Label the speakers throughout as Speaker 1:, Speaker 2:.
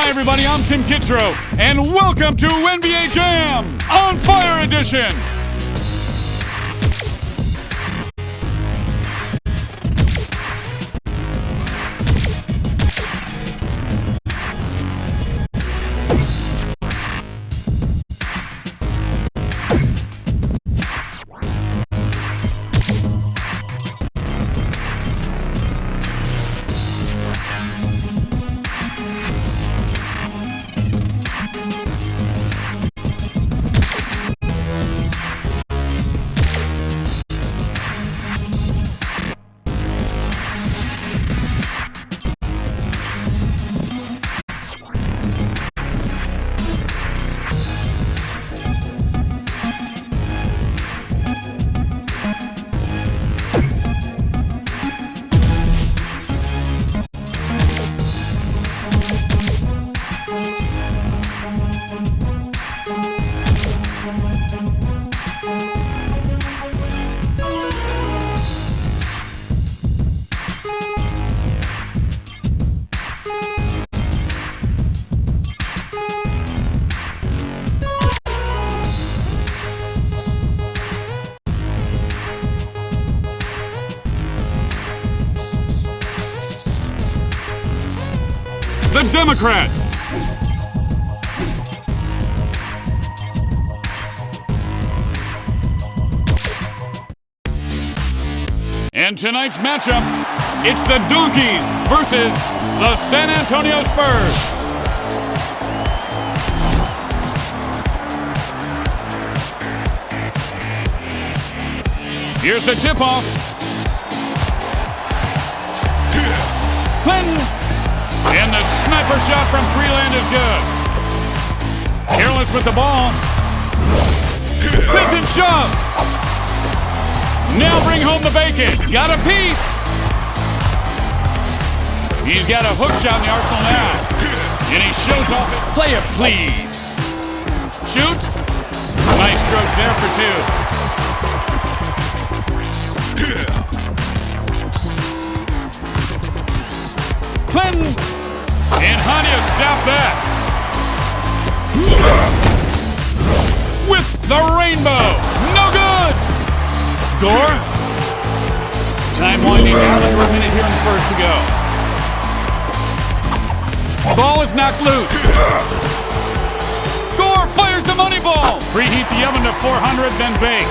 Speaker 1: Hi everybody, I'm Tim Kitzrow, and welcome to NBA Jam on Fire Edition. The Democrats. And tonight's matchup, it's the Donkeys versus the San Antonio Spurs. Here's the tip-off. Clinton. And the sniper shot from Freeland is good. Careless with the ball. Clinton shove. Now bring home the bacon. Got a piece. He's got a hook shot in the arsenal now. And he shows off it. Play it, please. Shoots. Nice stroke there for two. Clinton. And Hania stopped that. With the rainbow. No good. Gore. Time winding down, under a minute here in the first to go. Ball is knocked loose. Gore fires the money ball. Preheat the oven to 400, then bake.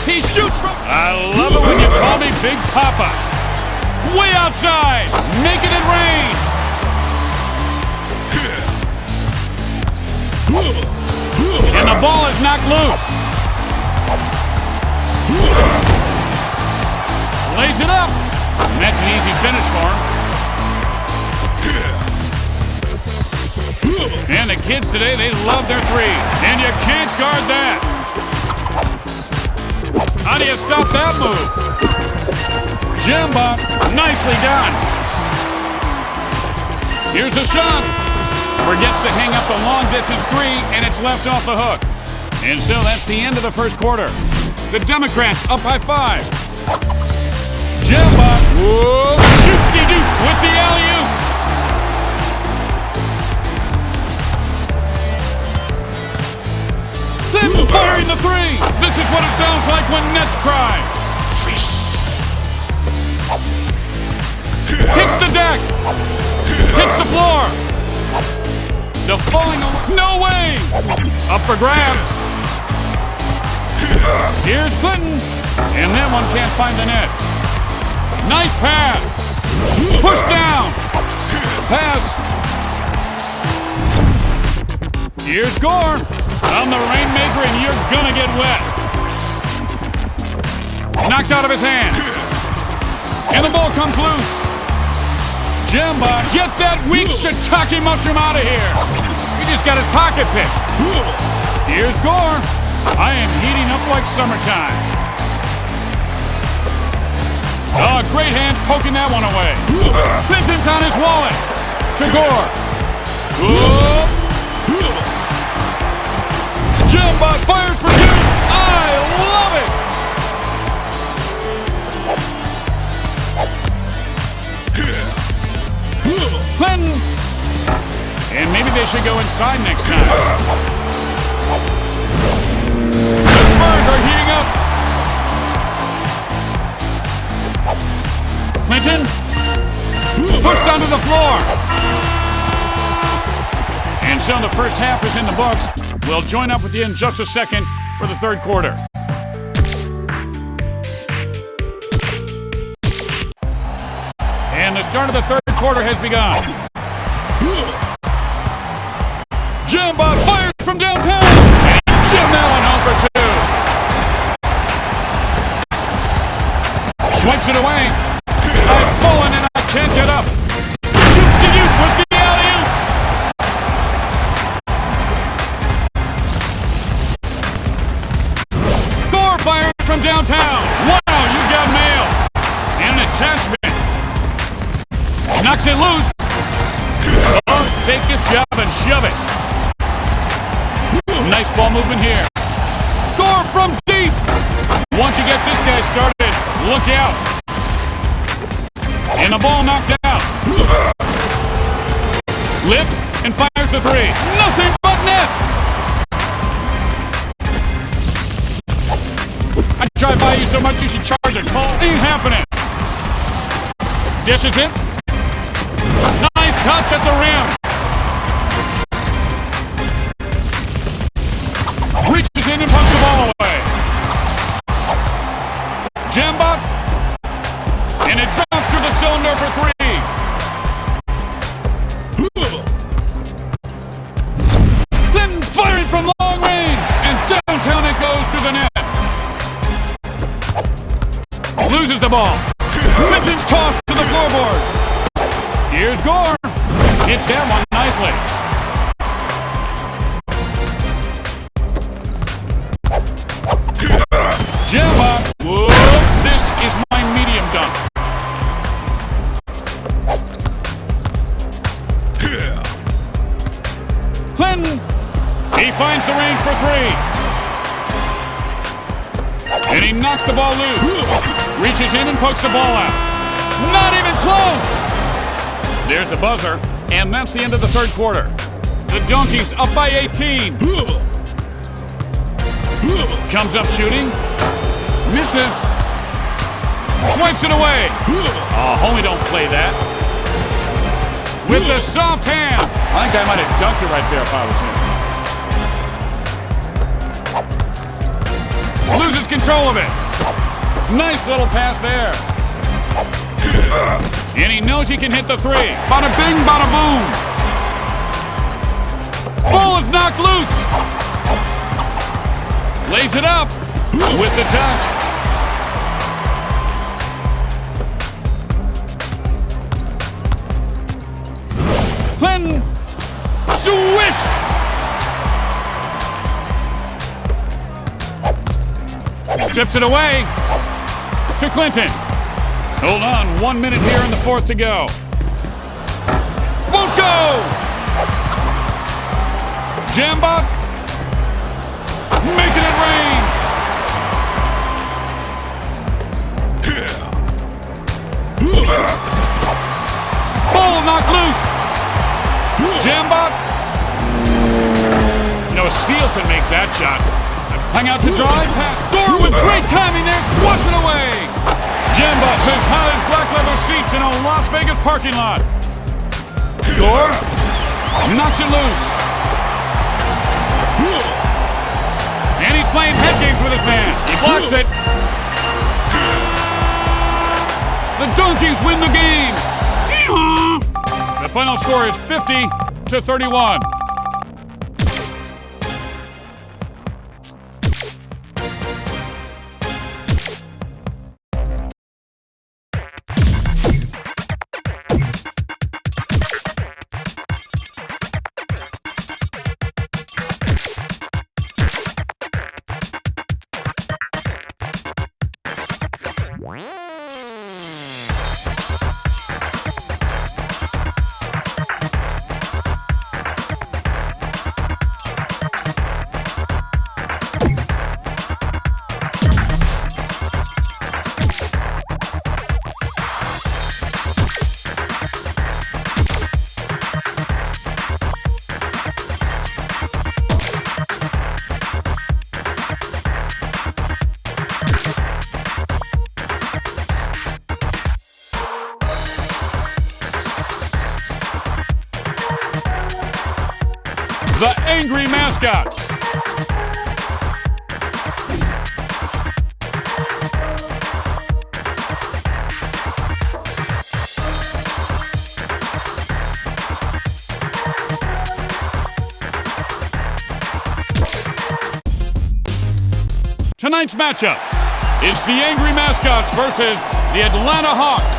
Speaker 1: He shoots from... I love it when you call me Big Papa. Way outside, making it rain. And the ball is knocked loose. Lays it up. And that's an easy finish for him. And the kids today, they love their threes. And you can't guard that. How do you stop that move? Jamba, nicely done. Here's the shot. Forgets to hang up the long-distance three, and it's left off the hook. And so that's the end of the first quarter. The Democrats up by 5. Jamba, whoa, shoot-de-doop with the alley-oop. Then firing the three. This is what it sounds like when Nets cry. Hits the deck. Hits the floor. The falling away. No way. Up for grabs. Here's Clinton. And that one can't find the net. Nice pass. Push down. Pass. Here's Gore. I'm the rainmaker and you're gonna get wet. Knocked out of his hands. And the ball comes loose. Jamba, get that weak shiitake mushroom out of here. He just got his pocket picked. Here's Gore. I am heating up like summertime. Oh, great hand poking that one away. Clinton's on his wallet. To Gore. Jamba fires for two. I love it. And maybe they should go inside next time. The Spurs are heating up. Clinton pushed onto the floor. And so the first half is in the books. We'll join up with you in just a second for the third quarter. And the start of the third quarter has begun. Jambot fires from downtown. And Jim Allen home for two. Swipes it away. I've fallen and I can't get up. Shoot the youth with the alley-oop. Gore fires from downtown. Wow, you got mail. And an attachment. Knocks it loose. Oh, take this job and shove it. Nice ball movement here. Gore from deep. Once you get this guy started, look out. And the ball knocked out. Lifts and fires the three. Nothing but net. I drive by you so much you should charge a toll. Ain't happening. Dishes it. Nice touch at the rim. Reaches in and punts the ball away. Jambot. And it drops through the cylinder for three. Clinton firing from long range. And downtown it goes through the net. Loses the ball. Clinton's tossed to the floorboards. Here's Gore. Hits that one nicely. Jambot. Whoa, this is my medium dunk. Clinton. He finds the range for three. And he knocks the ball loose. Reaches in and pokes the ball out. Not even close. There's the buzzer, and that's the end of the third quarter. The Donkeys up by 18. Comes up shooting. Misses. Swipes it away. Oh, homie, don't play that. With the soft hand. I think I might have dunked it right there if I was him. Loses control of it. Nice little pass there. And he knows he can hit the three. Bada bing, bada boom. Ball is knocked loose. Lays it up with the touch. Clinton. Swish. Strips it away to Clinton. Hold on, 1 minute here in the fourth to go. Won't go! Jambot making it rain. Ball knocked loose. Jambot. You know, a seal could make that shot. Hang out to drive. Gore with great timing there, swats it away. Jambot says hot as black leather seats in a Las Vegas parking lot. Gore knocks it loose. And he's playing head games with his man. He blocks it. The Donkeys win the game. The final score is 50-31. the Angry Mascots. Tonight's matchup is the Angry Mascots versus the Atlanta Hawks.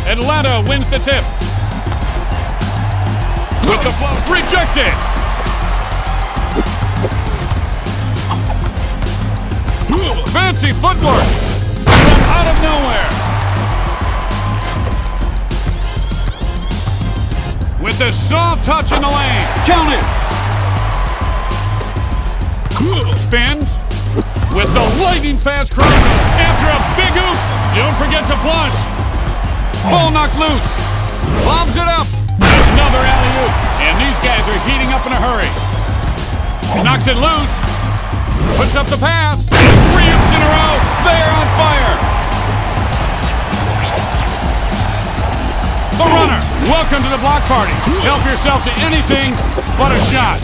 Speaker 1: Atlanta wins the tip. With the float, rejected. Fancy footwork from out of nowhere. With the soft touch in the lane. Count it. Spins with the lightning fast cross after a big oop. Don't forget to flush. Ball knocked loose. Lobs it up. Another alley-oop. And these guys are heating up in a hurry. Knocks it loose. Puts up the pass. 3 oops in a row. They're on fire. The runner. Welcome to the block party. Help yourself to anything but a shot.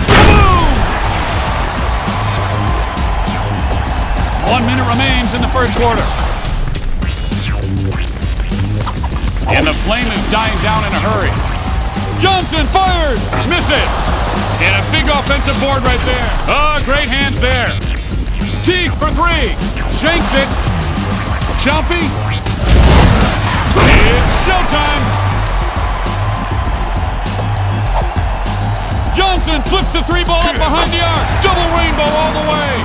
Speaker 1: Boom! 1 minute remains in the first quarter. And the flame is dying down in a hurry. Johnson fires! Miss it! And a big offensive board right there. Oh, great hands there. Teague for 3. Shanks it. Choppy. It's showtime! Johnson flips the 3-ball up behind the arc. Double rainbow all the way.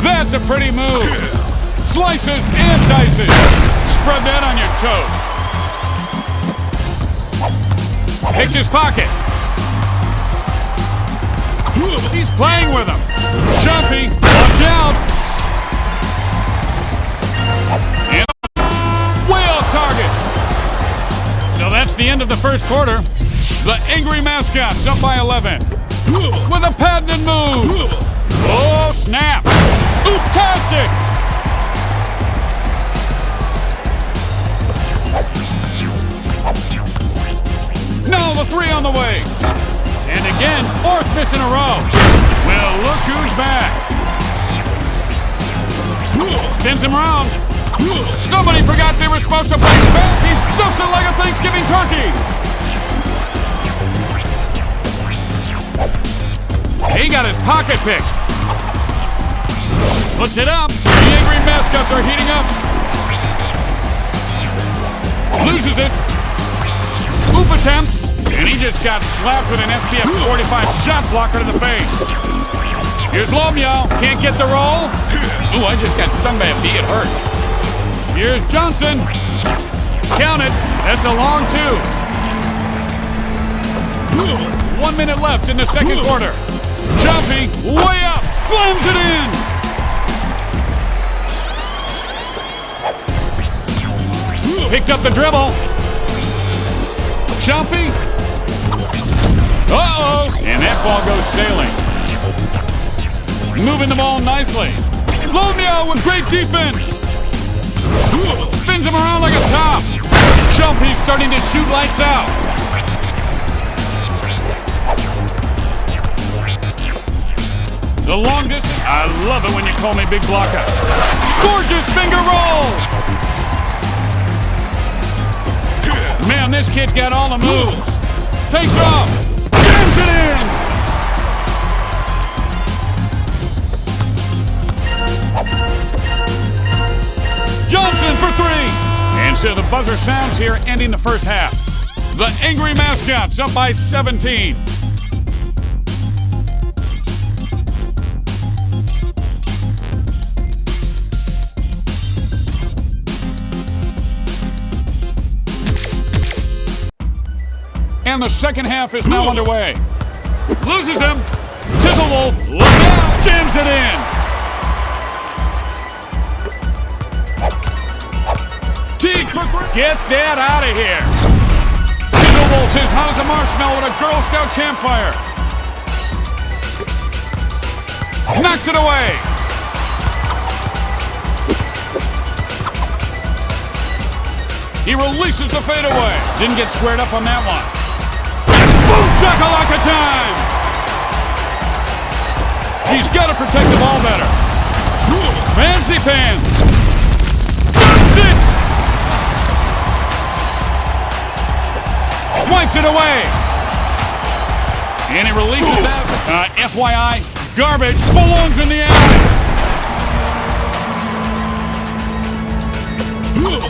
Speaker 1: That's a pretty move. Slices and dices. Spread that on your toast. Picks his pocket. He's playing with him. Jumpy, watch out. And way off target. So that's the end of the first quarter. The Angry Mascots up by 11. With a patented move. Oh, snap. Ooptastic. Now the 3 on the way. And again, 4th miss in a row. Well, look who's back. Spins him around. Somebody forgot they were supposed to play back. He stuffs it like a Thanksgiving turkey. He got his pocket picked. Puts it up. The Angry Mascots are heating up. Loses it. Oop attempt. And he just got slapped with an SPF 45 shot blocker to the face. Here's Lomio. Can't get the roll. Ooh, I just got stung by a bee. It hurts. Here's Johnson. Count it. That's a long 2. 1 minute left in the second quarter. Jumpy, way up. Slams it in. Picked up the dribble. Jumpy. Uh-oh. And that ball goes sailing. Moving the ball nicely. Lomio with great defense. Spins him around like a top. Jumpy's starting to shoot lights out. The long distance. I love it when you call me Big Blocker. Gorgeous finger roll. Man, this kid's got all the moves. Takes off. Jams it in. Johnson for 3. And so the buzzer sounds here, ending the first half. The Angry Mascots up by 17. And the second half is now underway. Loses him. Tizzlewolf, look out, jams it in. Teague for 3. Get that out of here. Tizzlewolf's as hot as a marshmallow at a Girl Scout campfire. Knocks it away. He releases the fadeaway. Didn't get squared up on that one. Boom shakalaka time! He's got to protect the ball better. Fancy pants. That's it! Swipes it away. And he releases that. FYI, garbage belongs in the alley.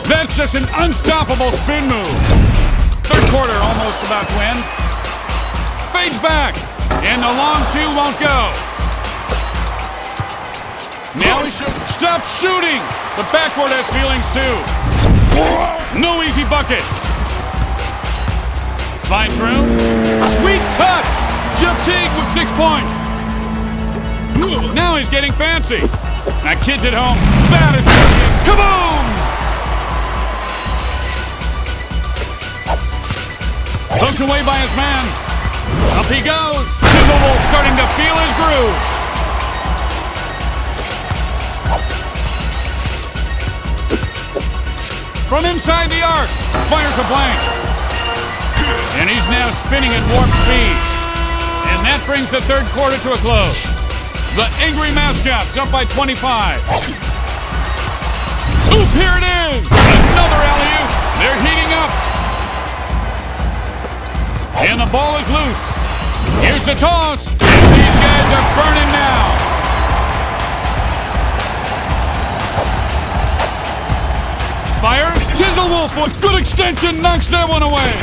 Speaker 1: That's just an unstoppable spin move. Third quarter almost about to end. Fades back. And the long two won't go. Now he should stop shooting. The backboard has feelings too. No easy bucket. Finds room. Sweet touch. Jeff Teague with 6 points. Now he's getting fancy. Now kids at home, that is kaboom! Hooked away by his man. Up he goes. Timberwolves starting to feel his groove. From inside the arc, fires a blank. And he's now spinning at warp speed. And that brings the third quarter to a close. The Angry Mascots up by 25. Oop, here it is! Another alley-oop. They're heating up. And the ball is loose. Here's the toss. And these guys are burning now. Fires. Tizzlewolf with good extension knocks that one away.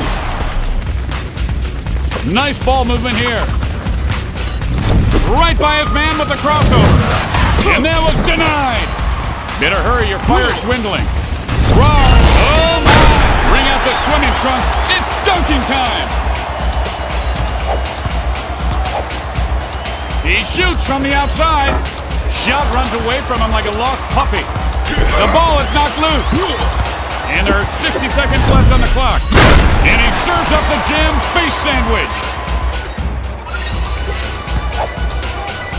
Speaker 1: Nice ball movement here. Right by his man with the crossover. And that was denied. Better hurry, your fire's dwindling. Wrong. Oh my. Bring out the swimming trunks. It's dunking time. He shoots from the outside. Shot runs away from him like a lost puppy. The ball is knocked loose. And there are 60 seconds left on the clock. And he serves up the jam face sandwich.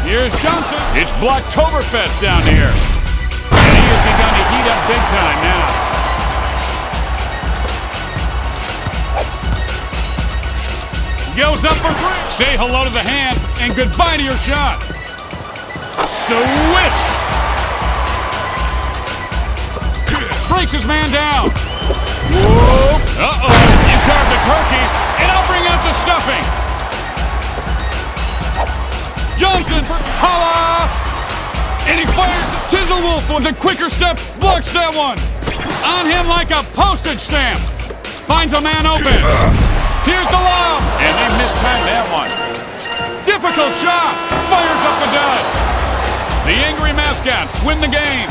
Speaker 1: Here's Johnson. It's Blocktoberfest down here. And he has begun to heat up big time now. Goes up for three. Say hello to the hand and goodbye to your shot. Swish. Breaks his man down. Whoa. Uh-oh. You carved the turkey, and I'll bring out the stuffing. Johnson for holla. And he fires the Tizzlewolf with a quicker step. Blocks that one. On him like a postage stamp. Finds a man open. Here's the lob. And they mistimed that one. Difficult shot. Fires up the dud. The Angry Mascots win the game.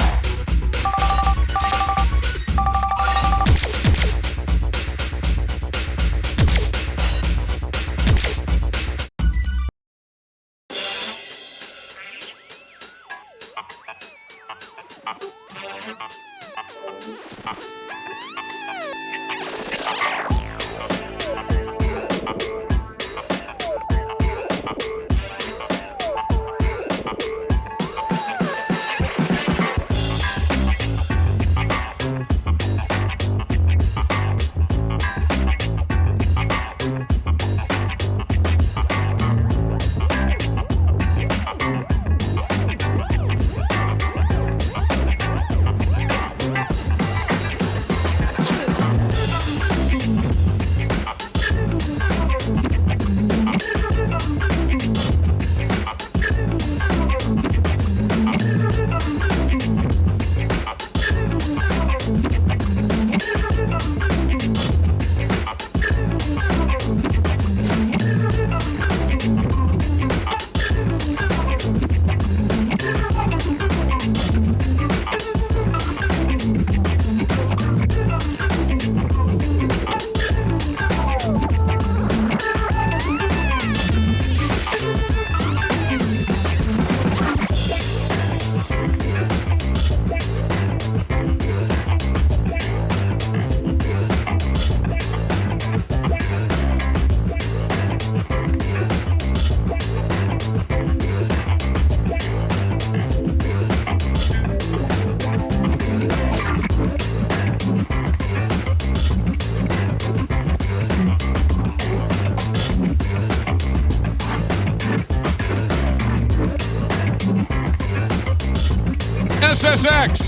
Speaker 1: SSX.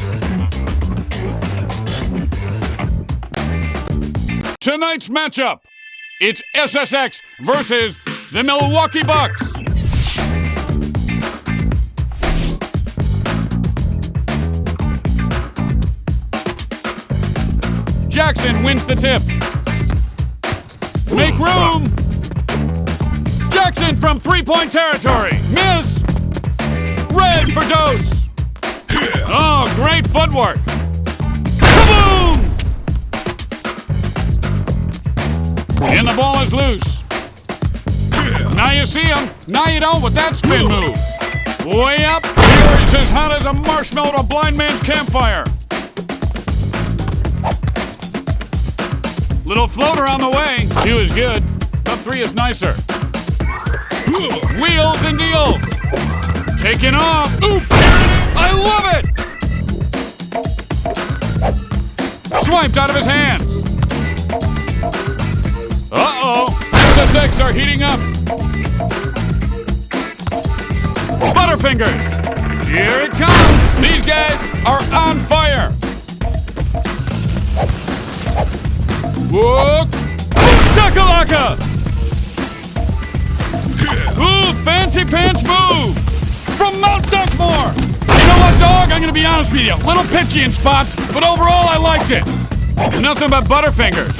Speaker 1: Tonight's matchup, it's SSX versus the Milwaukee Bucks. Jackson wins the tip. Make room. Jackson from three-point territory. Miss. Red for Dose. Oh, great footwork. Kaboom! And the ball is loose. Now you see him. Now you don't with that spin move. Way up. Here it's as hot as a marshmallow at a blind man's campfire. Little floater on the way. 2 is good, but 3 is nicer. Wheels and deals. Taking off. Oop! I love it! Swiped out of his hands. Uh-oh. SSX are heating up. Butterfingers. Here it comes. These guys are on fire. Whoa! Shakalaka! Ooh, fancy pants move from Mount Duckmore. You know what, dog? I'm gonna be honest with you. A little pitchy in spots, but overall I liked it. Nothing but butterfingers.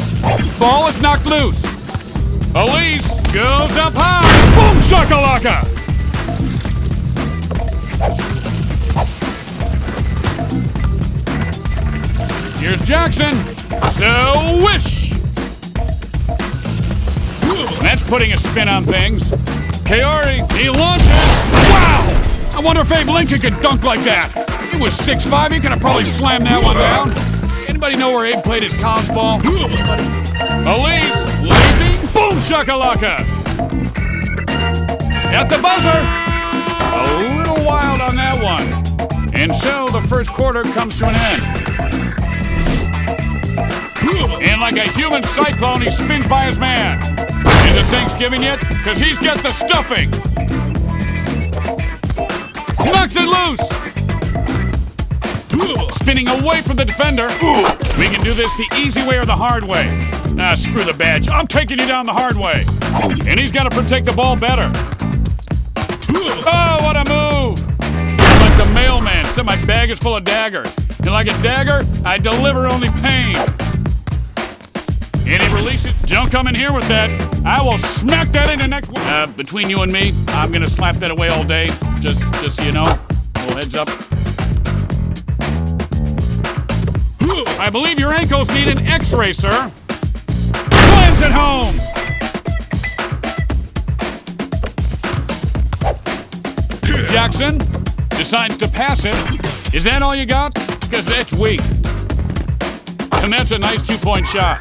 Speaker 1: Ball is knocked loose. Elise goes up high. Boom shakalaka! Here's Jackson. So wish. That's putting a spin on things. Kaori, he launches. Wow! I wonder if Abe Lincoln could dunk like that. He was 6'5", he could have probably slammed that one down. Anybody know where Abe played his college ball? Elise, leaping, boom shakalaka! At the buzzer! A little wild on that one. And so the first quarter comes to an end. And like a human cyclone, he spins by his man. Is it Thanksgiving yet? Because he's got the stuffing. Knocks it loose. Spinning away from the defender. We can do this the easy way or the hard way. Ah, screw the badge. I'm taking you down the hard way. And he's got to protect the ball better. Oh, what a move. Like the mailman, said my bag is full of daggers. And like a dagger, I deliver only pain. And he releases. Don't come in here with that. I will smack that into next one. Between you and me, I'm gonna slap that away all day. Just so you know. A little heads up. I believe your ankles need an X-ray, sir. Slams it home. Jackson decides to pass it. Is that all you got? Because that's weak. And that's a nice 2-point shot.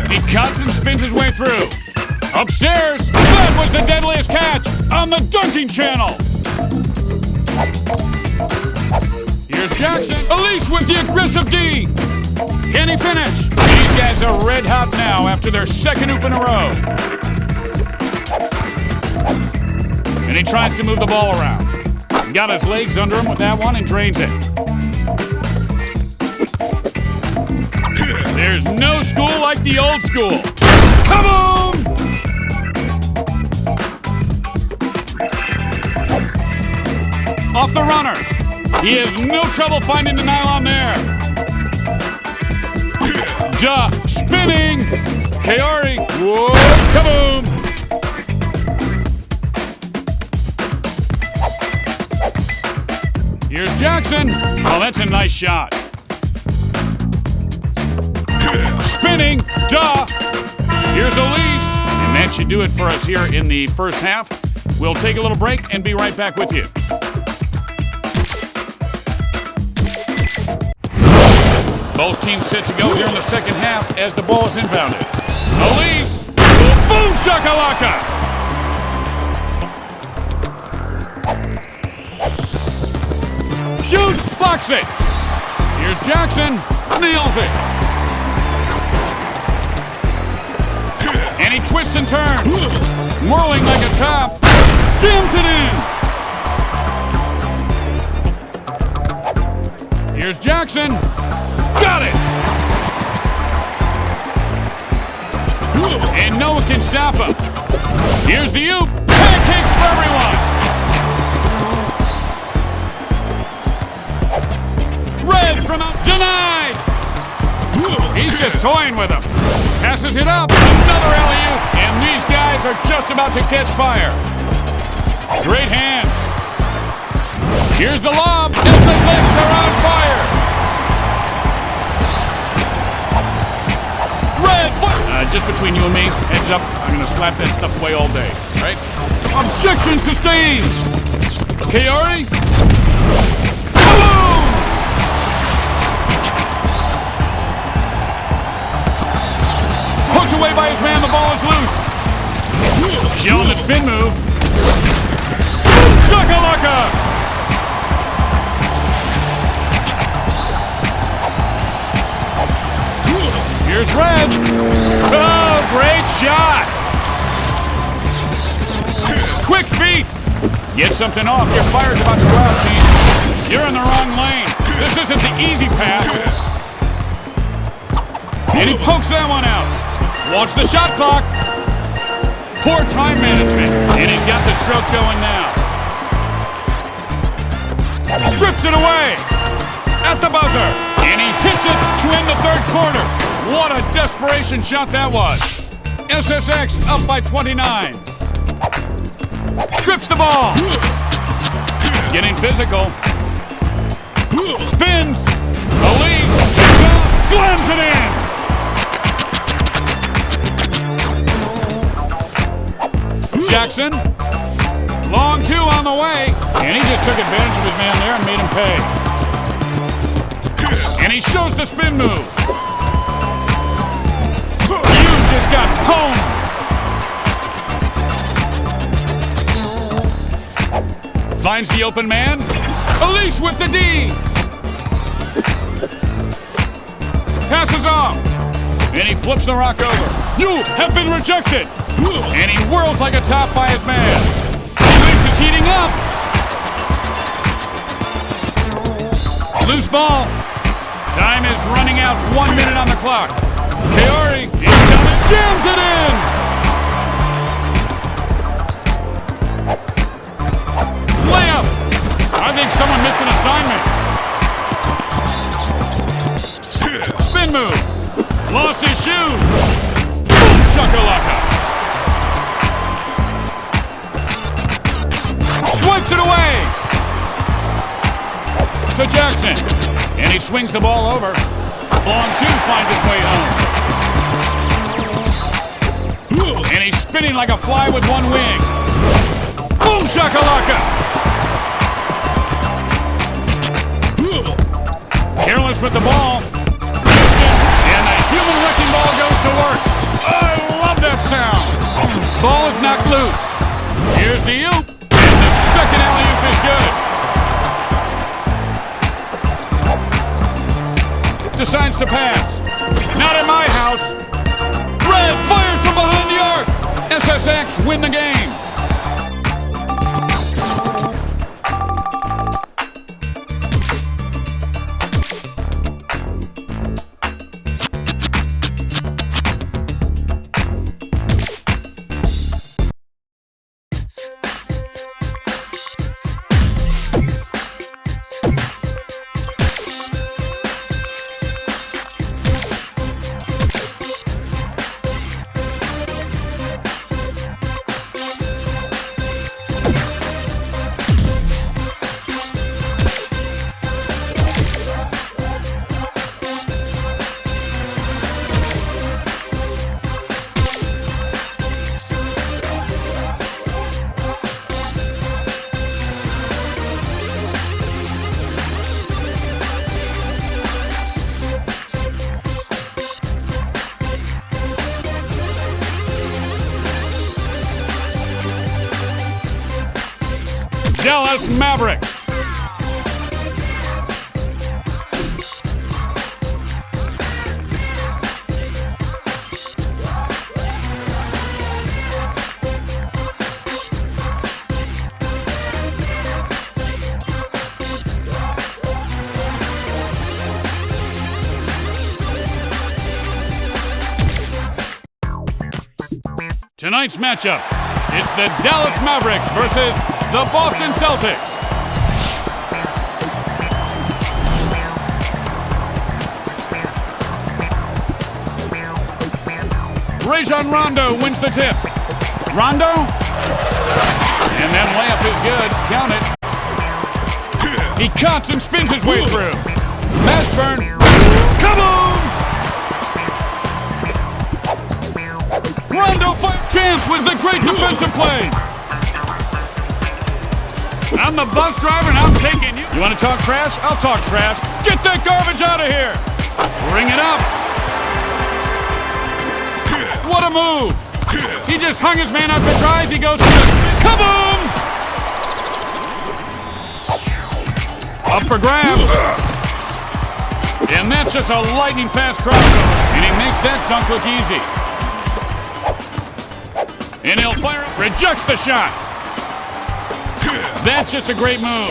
Speaker 1: He cuts and spins his way through. Upstairs, that was the deadliest catch on the dunking channel. Here's Jackson. Elise with the aggressive D. Can he finish? These guys are red hot now after their second hoop in a row. And he tries to move the ball around. Got his legs under him with that one and drains it. There's no school like the old school. Kaboom! Off the runner. He has no trouble finding the nylon there. Duh, spinning. Kaori, whoa, kaboom. Here's Jackson. Oh, that's a nice shot. Spinning, duh. Here's Elise. And that should do it for us here in the first half. We'll take a little break and be right back with you. Both teams set to go here in the second half as the ball is inbounded. Elise, boom shakalaka! Shoots, blocks it. Here's Jackson, nails it. And he twists and turns, whirling like a top, jams it in. Here's Jackson. Got it! And no one can stop him. Here's the oop. Pancakes for everyone. Red from out. Denied. He's just toying with him. Passes it up. Another alley-oop. And these guys are just about to catch fire. Great hands. Here's the lob. SSX are on fire. Red foot. Just between you and me, heads up, I'm gonna slap that stuff away all day, right? Objection sustained. Kaori. Boom! Poked away by his man, the ball is loose. Showing the spin move. Shakalaka! Here's Red. Oh, great shot. Quick feet. Get something off. Your fire's about to go out, team. You're in the wrong lane. This isn't the easy pass. And he pokes that one out. Watch the shot clock. Poor time management. And he's got the stroke going now. Strips it away. At the buzzer. And he hits it to end the third quarter. What a desperation shot that was. SSX up by 29. Strips the ball. Getting physical. Spins. Elise takes out. Slams it in. Jackson. Long two on the way. And he just took advantage of his man there and made him pay. And he shows the spin move. Just got home. Finds the open man. Elise with the D. Passes off. And he flips the rock over. You have been rejected. And he whirls like a top by his man. Elise is heating up. Loose ball. Time is running out. 1 minute on the clock. Kaori is coming, jams it in! Layup! I think someone missed an assignment. Spin move. Lost his shoes. Boom shakalaka. Swipes it away. To Jackson. And he swings the ball over. Long two finds its way home. And he's spinning like a fly with one wing. Boom shakalaka! Careless with the ball. And the human wrecking ball goes to work. I love that sound. Ball is knocked loose. Here's the oop. And the second alley-oop is good. Decides to pass. Not in my house. Red fires from behind the arc. SSX win the game. Dallas Mavericks. Tonight's matchup, it's the Dallas Mavericks versus the Boston Celtics. Rajon Rondo wins the tip. Rondo? And then layup is good. Count it. He cuts and spins his way through. Mashburn. Kaboom! Rondo Champ with the great defensive play. I'm the bus driver and I'm taking you. You want to talk trash? I'll talk trash. Get that garbage out of here. Bring it up. What a move! He just hung his man out to dry as he goes to the kaboom! Up for grabs. And that's just a lightning fast crossover. And he makes that dunk look easy. And he'll fire it. Rejects the shot. That's just a great move.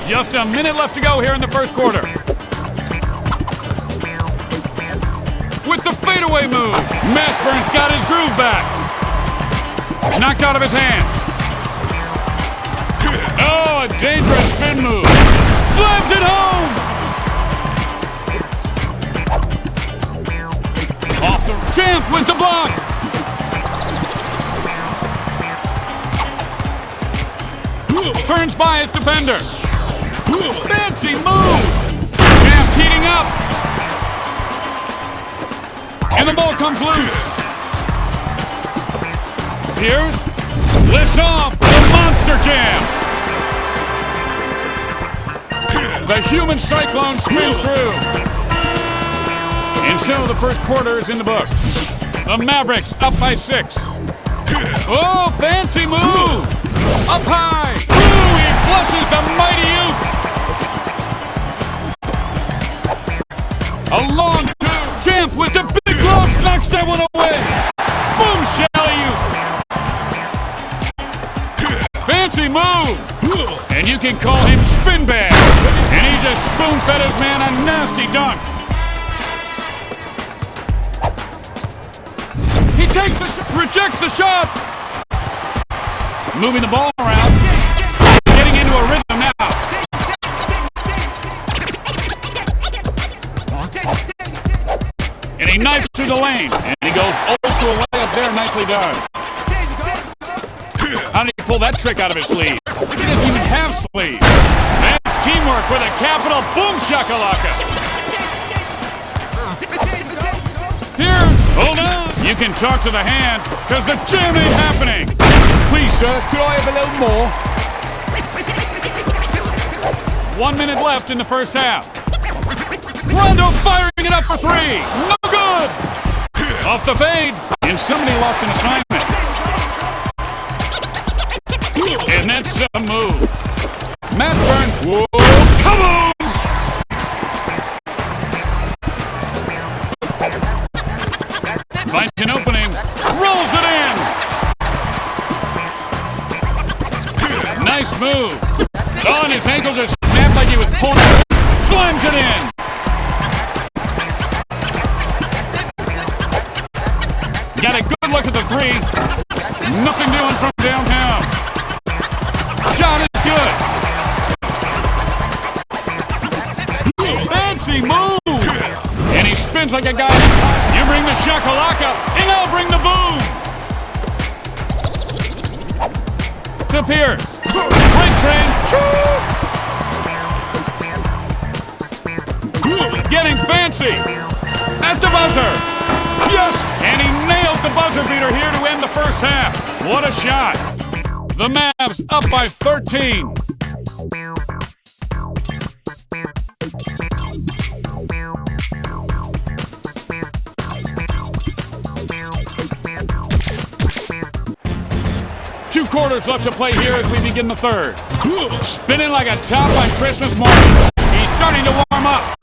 Speaker 1: Just a minute left to go here in the first quarter. With the fadeaway move, Mashburn's got his groove back. Knocked out of his hands. Oh, a dangerous spin move. Slams it home. Off the Champ with the block. Turns by his defender. Fancy move. Champ's heating up. And the ball comes loose. Pierce lifts off the Monster Jam. The human cyclone spins through. And so the first quarter is in the books. The Mavericks up by 6. Oh, fancy move. Up high. Ooh, he flushes the mighty Oop. A long two. Champ with the big glove knocks that one away. Boom, Shelley. Fancy move. And you can call him Spin Bag. And he just spoon-fed his man a nasty dunk. He takes the shot, rejects the shot. Moving the ball around. Getting into a rhythm now. And he knifes through the lane. And he goes old school layup there. Nicely done. How did he pull that trick out of his sleeve? He doesn't even have sleeves. That's teamwork with a capital boom shakalaka. Here's, hold on. You can talk to the hand, because the jam ain't happening. Please, sir, could I have a little more? 1 minute left in the first half. Rondo firing it up for 3. No good. Off the fade. And somebody lost an assignment. And that's a move. Mashburn. Whoa. Come on. Finds an opening. Rolls it in. Nice move. Oh, and his ankle just snapped like he was pulling it. Slams it in. Got a good look at the 3. Nothing doing from downtown. Shot is good. Fancy move. And he spins like a guy. You bring the shakalaka, and I'll bring the boom. To Pierce. Great train. Getting fancy. At the buzzer. Yes, and he nails the buzzer beater here to end the first half. What a shot. The Mavs up by 13. Two quarters left to play here as we begin the third. Spinning like a top on Christmas morning. He's starting to warm up.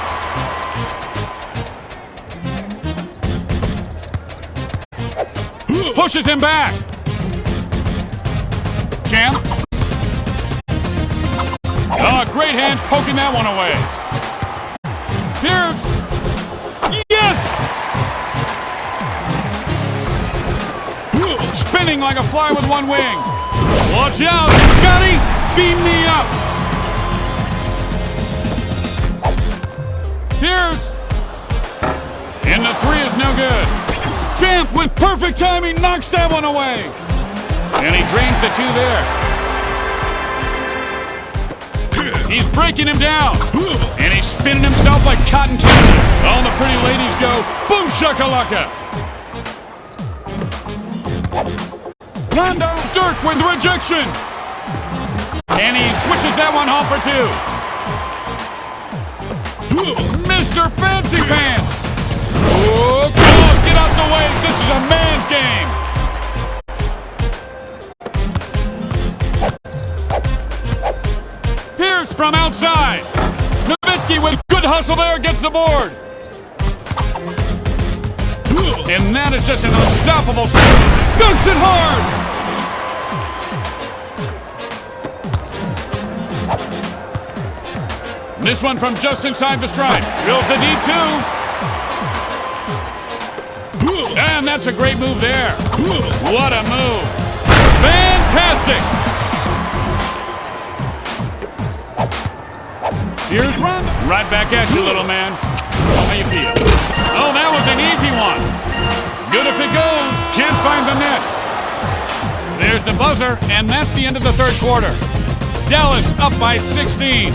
Speaker 1: Pushes him back. Champ. Oh, great hand poking that one away. Pierce. Yes! spinning like a fly with one wing. Watch out, Scotty! Beam me up! Pierce! And the three is no good. Champ with perfect timing knocks that one away. And he drains the two there. He's breaking him down. And he's spinning himself like cotton candy. All the pretty ladies go, boom shakalaka. Rondo Dirk with rejection. And he swishes that one home for two. Mr. Fancy Pants. Oh, come on, get out the way. This is a man's game. Pierce from outside. Nowitzki with good hustle there gets the board. And that is just an unstoppable sprint. Dunks it hard. This one from just inside the stripe. Drills the deep two. And that's a great move there. What a move. Fantastic. Here's Rondo. Right back at you, little man. How you feel? Oh, that was an easy one. Good if it goes. Can't find the net. There's the buzzer, and that's the end of the third quarter. Dallas up by 16.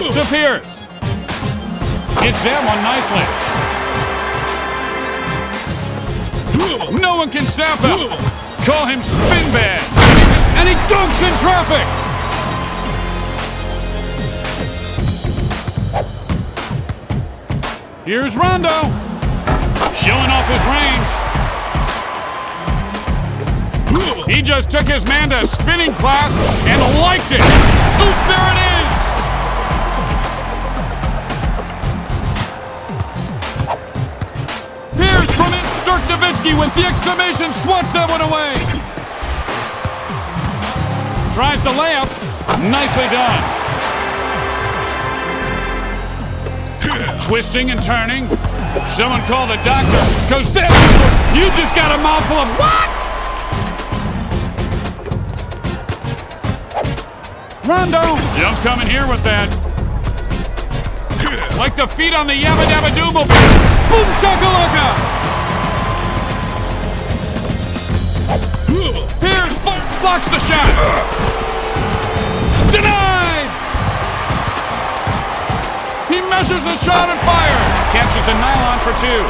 Speaker 1: To Pierce. Gets that one nicely. No one can stop him. Call him spin bag. And he dunks in traffic. Here's Rondo. Showing off his range. He just took his man to spinning class and liked it. Oop, there it is. Pierce from it. Dirk Nowitzki with the exclamation swats that one away. Tries the layup. Nicely done. Twisting and turning. Someone call the doctor. Because that you just got a mouthful of what? Rondo. Jump coming here with that. Like the feet on the Yabba Dabba Doo. Boom shakalaka. Pierce blocks the shot. Denied. He measures the shot and fire. Catches the nylon for two.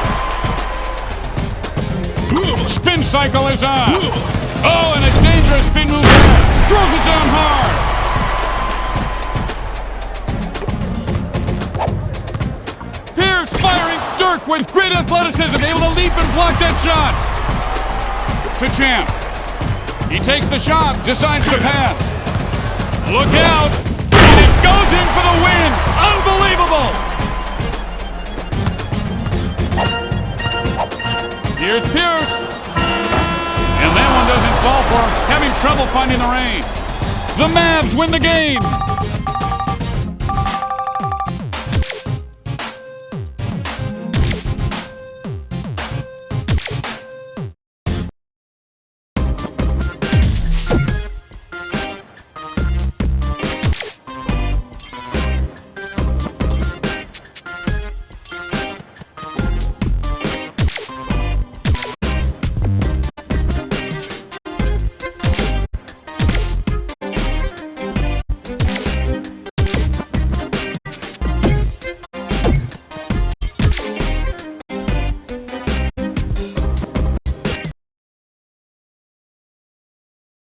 Speaker 1: Spin cycle is on. Oh, and a dangerous spin move there. Throws it down hard. Pierce firing. Dirk with great athleticism, able to leap and block that shot. To Champ. He takes the shot, decides to pass. Look out. And it goes in for the win. Unbelievable. Here's Pierce. And that one doesn't fall for him. Having trouble finding the range. The Mavs win the game.